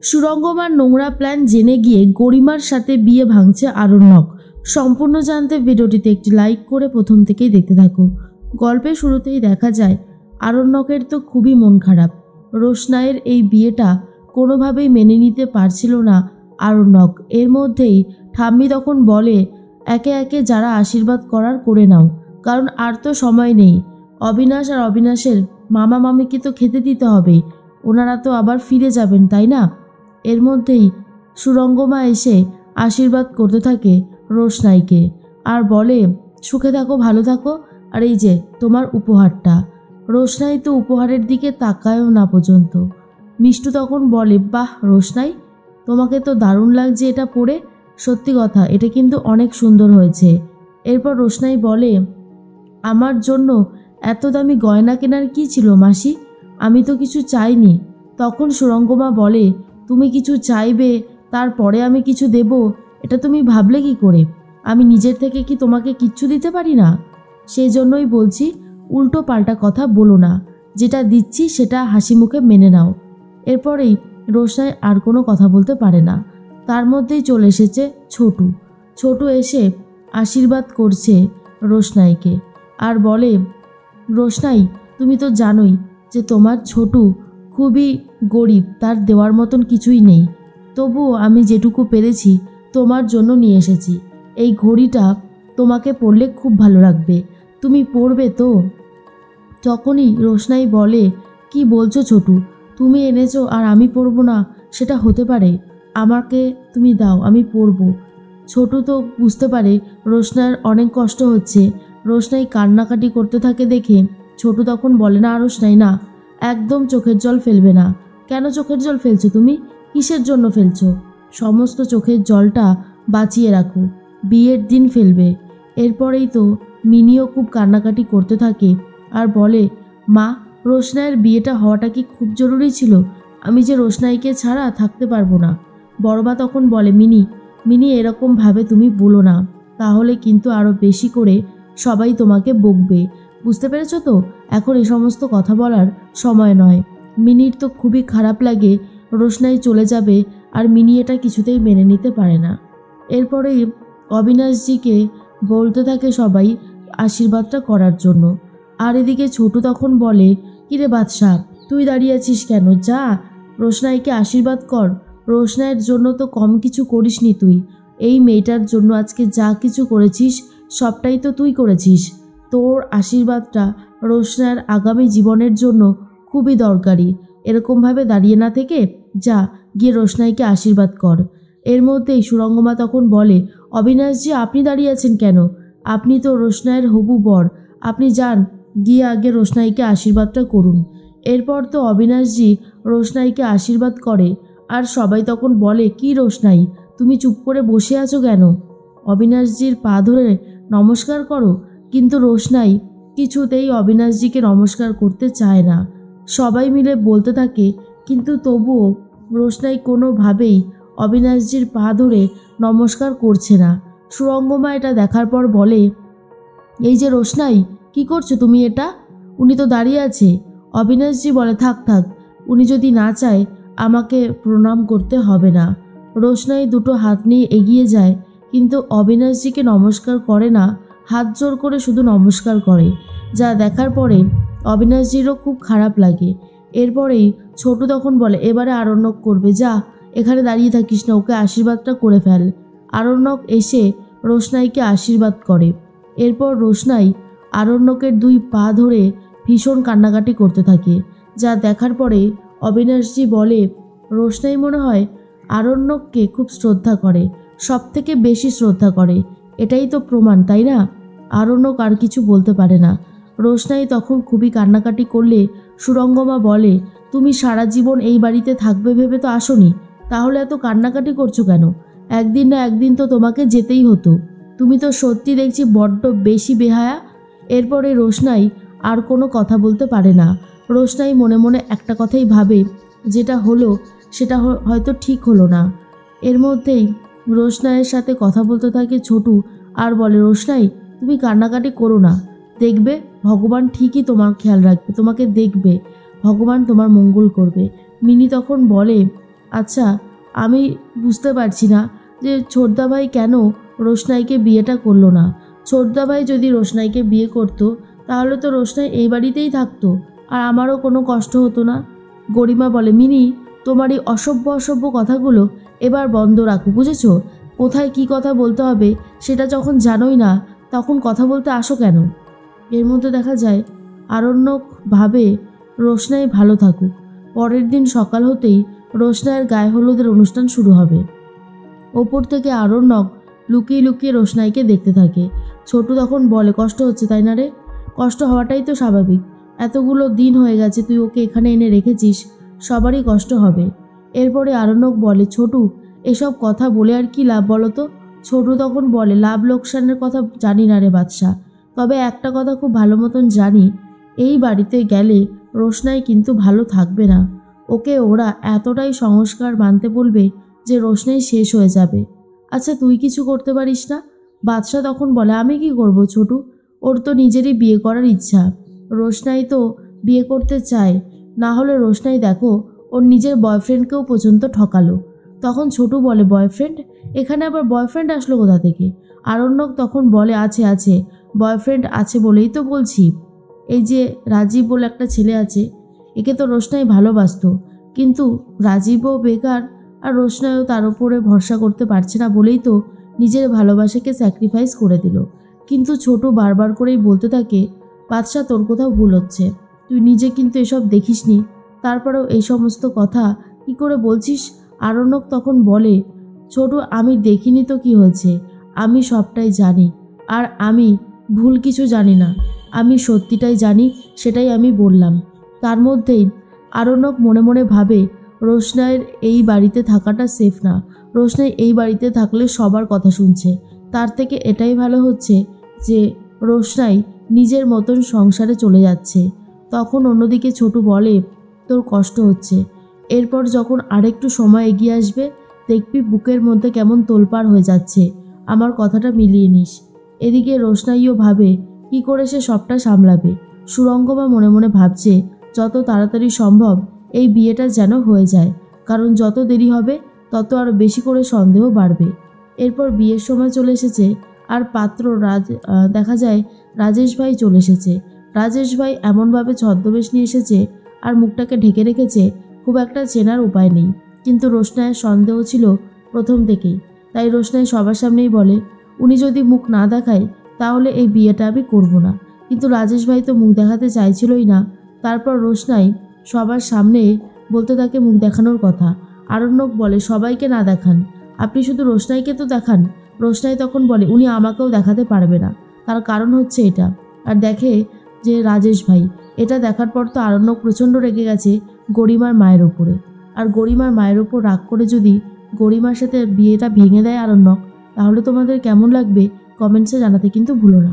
সুরঙ্গমার নোংরা প্ল্যান জেনে গিয়ে গরিমার সাথে বিয়ে ভাঙছে আরণ্যক। সম্পূর্ণ জানতে ভিডিওটিতে একটি লাইক করে প্রথম থেকেই দেখতে থাকো। গল্পের শুরুতেই দেখা যায় আরণ্যকের তো খুবই মন খারাপ। রোশনাইয়ের এই বিয়েটা কোনোভাবেই মেনে নিতে পারছিল না আরণ্যক। এর মধ্যেই ঠাম্মি তখন বলে, একে একে যারা আশীর্বাদ করার করে নাও, কারণ আর তো সময় নেই। অবিনাশ আর অবিনাশের মামা মামিকে তো খেতে দিতে হবে, ওনারা তো আবার ফিরে যাবেন, তাই না? এর মধ্যেই সুরঙ্গমা এসে আশীর্বাদ করতে থাকে রোশনাইকে আর বলে, সুখে থাকো, ভালো থাকো, আর এই যে তোমার উপহারটা। রোশনাই তো উপহারের দিকে তাকায়ও না পর্যন্ত। মিষ্টু তখন বলে, বাহ রোশনাই, তোমাকে তো দারুণ লাগছে এটা পরে, সত্যি কথা এটা কিন্তু অনেক সুন্দর হয়েছে। এরপর রোশনাই বলে, আমার জন্য এত দামি গয়না কেনার কি ছিল মাসি, আমি তো কিছু চাইনি। তখন সুরঙ্গমা বলে, তুমি কিছু চাইবে তারপরে আমি কিছু দেব, এটা তুমি ভাবলে কি করে? আমি নিজের থেকে কি তোমাকে কিচ্ছু দিতে পারি না? সেই জন্যই বলছি, উল্টো পাল্টা কথা বলো না, যেটা দিচ্ছি সেটা হাসি মুখে মেনে নাও। এরপরেই রোশনাই আর কোনো কথা বলতে পারে না। তার মধ্যেই চলে এসেছে ছোটু। ছোটু এসে আশীর্বাদ করছে রোশনাইকে আর বলে, রোশনাই তুমি তো জানোই যে তোমার ছোটু খুবই গরিব, তার দেওয়ার মতন কিছুই নেই, তবুও আমি যেটুকু পেরেছি তোমার জন্য নিয়ে এসেছি। এই ঘড়িটা তোমাকে পরলে খুব ভালো লাগবে, তুমি পরবে তো? তখনই রোশনাই বলে, কি বলছো ছোটু, তুমি এনেছো আর আমি পরবো না? সেটা হতে পারে, আমাকে তুমি দাও, আমি পরবো। ছোটু তো বুঝতে পারে রোশনাইয়ের অনেক কষ্ট হচ্ছে। রোশনাই কান্নাকাটি করতে থাকে দেখে ছোটু তখন বলে, না রোশনাই না, একদম চোখের জল ফেলবে না। কেন চোখের জল ফেলছো তুমি? কিসের জন্য ফেলছো? সমস্ত চোখের জলটা বাঁচিয়ে রাখো, বিয়ের দিন ফেলবে। এরপরেই তো মিনিও খুব কান্নাকাটি করতে থাকে আর বলে, মা রোশনাইয়ের বিয়েটা হওয়াটা কি খুব জরুরি ছিল? আমি যে রোশনাইকে ছাড়া থাকতে পারবো না। বড়মা তখন বলে, মিনি এরকমভাবে তুমি বলো না, তাহলে কিন্তু আরও বেশি করে সবাই তোমাকে বকবে, বুঝতে পেরেছো তো? এখন এই সমস্ত কথা বলার সময় নয়। মিনির তো খুবই খারাপ লাগে রোশনাই চলে যাবে, আর মিনি এটা কিছুতেই মেনে নিতে পারে না। এরপরেই অবিনাশজিকে বলতে থাকে সবাই আশীর্বাদটা করার জন্য। আর এদিকে ছোটু তখন বলে, কিরে বাদশা, তুই দাঁড়িয়ে আছিস কেন? যা রোশনাইকে আশীর্বাদ কর। রোশনাইয়ের জন্য তো কম কিছু করিসনি তুই, এই মেয়েটার জন্য আজকে যা কিছু করেছিস সবটাই তো তুই করেছিস। তোর আশীর্বাদটা রোশনাইয়ের আগামী জীবনের জন্য খুবই দরকারি। এরকমভাবে দাঁড়িয়ে না থেকে যা গিয়ে রোশনাইকে আশীর্বাদ কর। এর মধ্যেই সুরঙ্গমা তখন বলে, অবিনাশজি আপনি দাঁড়িয়ে আছেন কেন? আপনি তো রোশনাইয়ের হবু বর, আপনি যান গিয়ে আগে রোশনাইকে আশীর্বাদটা করুন। এরপর তো অবিনাশজি রোশনাইকে আশীর্বাদ করে আর সবাই তখন বলে, কি রোশনাই, তুমি চুপ করে বসে আছো কেন? অবিনাশজির পা ধরে নমস্কার করো। কিন্তু রোশনাই কিছুতেই অবিনাশজিকে নমস্কার করতে চায় না। সবাই মিলে বলতে থাকে, কিন্তু তবুও রোশনাই কোনোভাবেই অবিনাশজির পা ধরে নমস্কার করছে না। সুরঙ্গমা এটা দেখার পর বলে, এই যে রোশনাই, কি করছো তুমি এটা? উনি তো দাঁড়িয়ে আছে। অবিনাশজি বলে, থাক থাক, উনি যদি না চায় আমাকে প্রণাম করতে হবে না। রোশনাই দুটো হাত নিয়ে এগিয়ে যায়, কিন্তু অবিনাশজিকে নমস্কার করে না, হাত জোর করে শুধু নমস্কার করে। যা দেখার পরে অবিনাশজিরও খুব খারাপ লাগে। এরপরেই ছোটু তখন বলে, এবারে আরণ্যক করবে, যা এখানে দাঁড়িয়ে থাকিস না, ওকে আশীর্বাদটা করে ফেল। আরণ্যক এসে রোশনাইকে আশীর্বাদ করে। এরপর রোশনাই আরণ্যকের দুই পা ধরে ভীষণ কান্নাকাটি করতে থাকে। যা দেখার পরে অবিনাশজি বলে, রোশনাই মনে হয় আরণ্যককে খুব শ্রদ্ধা করে, সব থেকে বেশি শ্রদ্ধা করে, এটাই তো প্রমাণ, তাই না? আরণ্যক আর কিছু বলতে পারে না। রোশনাই তখন খুবই কান্নাকাটি করলে সুরঙ্গমা বলে, তুমি সারা জীবন এই বাড়িতে থাকবে ভেবে তো আসোনি, তাহলে এত কান্নাকাটি করছো কেন? একদিন না একদিন তো তোমাকে যেতেই হতো, তুমি তো সত্যি দেখছি বড্ড বেশি বেহায়া। এরপরে রোশনাই আর কোনো কথা বলতে পারে না। রোশনাই মনে মনে একটা কথাই ভাবে, যেটা হলো সেটা হয়তো ঠিক হলো না। এর মধ্যেই রোশনাইয়ের সাথে কথা বলতে থাকে ছোটু আর বলে, রোশনাই তুমি কান্নাকাটি করো না, দেখবে ভগবান ঠিকই তোমার খেয়াল রাখবে, তোমাকে দেখবে, ভগবান তোমার মঙ্গল করবে। মিনি তখন বলে, আচ্ছা, আমি বুঝতে পারছি না যে ছোটদা ভাই কেন রোশনাইকে বিয়েটা করলো না। ছোটদা ভাই যদি রোশনাইকে বিয়ে করতো তাহলে তো রোশনাই এই বাড়িতেই থাকতো, আর আমারও কোনো কষ্ট হতো না। গরিমা বলে, মিনি, তোমার এই অসভ্য অসভ্য কথাগুলো এবার বন্ধ রাখো, বুঝেছো? কোথায় কি কথা বলতে হবে সেটা যখন জানোই না, তখন কথা বলতে আসো কেন? এর মধ্যে দেখা যায় আরণ্যক ভাবে রোশনাই ভালো থাকুক। পরের দিন সকাল হতেই রোশনাইয়ের গায়ে হলুদের অনুষ্ঠান শুরু হবে। ওপর থেকে আরণ্যক লুকিয়ে লুকিয়ে রোশনাইকে দেখতে থাকে। ছোটু তখন বলে, কষ্ট হচ্ছে তাই না রে? কষ্ট হওয়াটাই তো স্বাভাবিক, এতগুলো দিন হয়ে গেছে তুই ওকে এখানে এনে রেখেছিস, সবারই কষ্ট হবে। এরপরে আরণ্যক বলে, ছোটু, এসব কথা বলে আর কি লাভ বলো তো? ছোটু তখন বলে, লাভ লোকসানের কথা জানি না রে বাদশা, তবে একটা কথা খুব ভালো মতন জানি, এই বাড়িতে গেলে রোশনাই কিন্তু ভালো থাকবে না। ওকে ওরা এতটাই সংস্কার মানতে বলবে যে রোশনাই শেষ হয়ে যাবে। আচ্ছা, তুই কিছু করতে পারিস না? বাদশা তখন বলে, আমি কি করব ছোটু? ওর তো নিজেরই বিয়ে করার ইচ্ছা, রোশনাই তো বিয়ে করতে চায়। না হলে রোশনাই দেখো ওর নিজের বয়ফ্রেন্ডকেও পর্যন্ত ঠকালো। তখন ছোটু বলে, বয়ফ্রেন্ড? এখানে আবার বয়ফ্রেন্ড আসলো কোথা থেকে? আরণ্যক তখন বলে, আছে আছে, বয়ফ্রেন্ড আছে বলেই তো বলছি। এই যে রাজীব বলে একটা ছেলে আছে, একে তো রোশনাই ভালোবাসতো, কিন্তু রাজীবও বেকার, আর রোশনাইও তার উপরে ভরসা করতে পারছে না বলেই তো নিজের ভালোবাসাকে স্যাক্রিফাইস করে দিল। কিন্তু ছোট বারবার করেই বলতে থাকে, বাদশা, তোর কোথাও ভুল হচ্ছে, তুই নিজে কিন্তু এসব দেখিসনি, তারপরেও এই সমস্ত কথা কি করে বলছিস? আরণ্যক তখন বলে, ছোট, আমি দেখিনি তো কি হয়েছে, আমি সবটাই জানি, আর আমি ভুল কিছু জানি না, আমি সত্যিটাই জানি, সেটাই আমি বললাম। তার মধ্যেই আরণ্যক মনে মনে ভাবে, রোশনাইয়ের এই বাড়িতে থাকাটা সেফ না, রোশনাই এই বাড়িতে থাকলে সবার কথা শুনছে, তার থেকে এটাই ভালো হচ্ছে যে রোশনাই নিজের মতন সংসারে চলে যাচ্ছে। তখন অন্যদিকে ছোটু বলে, তোর কষ্ট হচ্ছে, এরপর যখন আরেকটু সময় এগিয়ে আসবে দেখবি বুকের মধ্যে কেমন তোলপাড় হয়ে যাচ্ছে, আমার কথাটা মিলিয়ে নিস। এদিকে রোশনাইও ভাবে কি করে সে সবটা সামলাবে। সুরঙ্গমা মনে মনে ভাবছে যত তাড়াতাড়ি সম্ভব এই বিয়েটা যেন হয়ে যায়, কারণ যত দেরি হবে তত আরও বেশি করে সন্দেহ বাড়বে। এরপর বিয়ের সময় চলে এসেছে, আর পাত্র দেখা যায় রাজেশ ভাই চলে এসেছে। রাজেশ ভাই এমনভাবে ছদ্মবেশ নিয়ে এসেছে আর মুখটাকে ঢেকে রেখেছে, খুব একটা চেনার উপায় নেই। কিন্তু রোশনাইয়ের সন্দেহ ছিল প্রথম থেকেই, তাই রোশনাই সবার সামনেই বলে, উনি যদি মুখ না দেখায় তাহলে এই বিয়েটা আমি করব না। কিন্তু রাজেশ ভাই তো মুখ দেখাতে চাইছিলই না। তারপর রোশনাই সবার সামনে বলতে থাকে মুখ দেখানোর কথা। আরণ্যক বলে, সবাইকে না দেখান, আপনি শুধু রোশনাইকে তো দেখান। রোশনাই তখন বলে, উনি আমাকেও দেখাতে পারবে না, তার কারণ হচ্ছে এটা। আর দেখে যে রাজেশ ভাই, এটা দেখার পর তো আরণ্যক প্রচণ্ড রেগে গেছে গরিমার মায়ের ওপরে। আর গরিমার মায়ের ওপর রাগ করে যদি গরিমার সাথে বিয়েটা ভেঙে দেয় আরণ্যক, তাহলে তোমাদের কেমন লাগবে কমেন্টসে জানাতে কিন্তু ভুলো না।